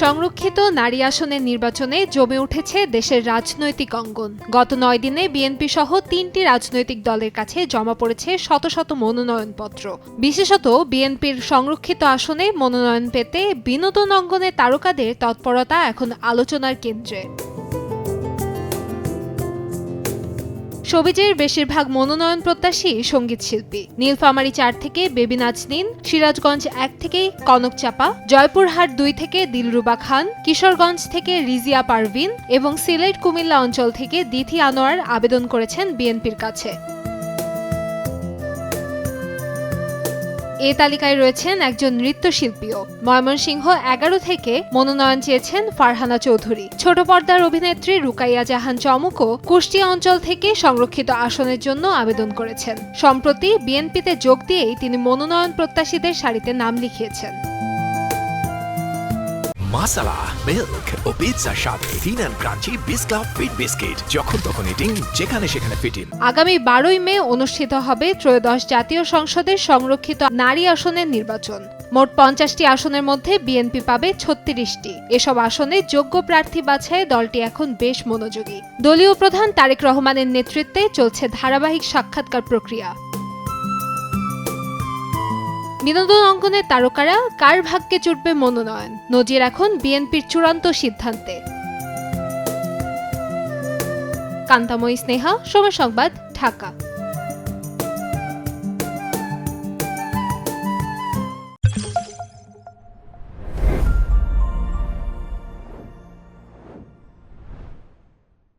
সংরক্ষিত নারী আসনের নির্বাচনে জমে উঠেছে দেশের রাজনৈতিক অঙ্গন। গত 9 দিনে বিএনপি সহ 3টি রাজনৈতিক দলের কাছে জমা পড়েছে শত শত মনোনয়নপত্র। বিশেষত বিএনপির সংরক্ষিত আসনে মনোনয়ন পেতে বিনোদন অঙ্গনের তারকাদের তৎপরতা এখন আলোচনার কেন্দ্রে। শোবিজের বেশিরভাগ মনোনয়ন প্রত্যাশী সঙ্গীত শিল্পী। নীলফামারী 4 থেকে বেবি নাজনীন, সিরাজগঞ্জ 1 থেকে কনক চাপা, জয়পুরহাট 2 থেকে দিলরুবা খান, কিশোরগঞ্জ থেকে রিজিয়া পারভিন এবং সিলেট কুমিল্লা অঞ্চল থেকে দিথি আনোয়ার আবেদন করেছেন বিএনপির কাছে। এ তালিকায় রয়েছেন একজন নৃত্যশিল্পীও। ময়মনসিংহ 11 থেকে মনোনয়ন চেয়েছেন ফারহানা চৌধুরী। ছোট পর্দার অভিনেত্রী রুকাইয়া জাহান চমকও কুষ্টিয়া অঞ্চল থেকে সংরক্ষিত আসনের জন্য আবেদন করেছেন। সম্প্রতি বিএনপিতে যোগ দিয়েই তিনি মনোনয়ন প্রত্যাশীদের সারিতে নাম লিখিয়েছেন। মাসালা, মিল্ক ও পিৎজার সাথে thin and crunchy biscuit fit biscuit, যখন তখন ইটিং, যেখানে সেখানে ফিটিং। আগামী 12ই মে অনুষ্ঠিত হবে ত্রয়োদশ জাতীয় সংসদের সংরক্ষিত নারী আসনের নির্বাচন। মোট 50টি আসনের মধ্যে বিএনপি পাবে 36টি। এসব আসনে যোগ্য প্রার্থী বাছাইয়ে দলটি এখন বেশ মনোযোগী। দলীয় প্রধান তারেক রহমানের নেতৃত্বে চলছে ধারাবাহিক সাক্ষাৎকার প্রক্রিয়া। বিনোদন অঙ্গনের তারকারা কার ভাগ্যে জুটবে মনোনয়ন, নজির এখন বিএনপির চূড়ান্ত সিদ্ধান্তে। কান্তাময়ী স্নেহা, সময় সংবাদ, ঢাকা।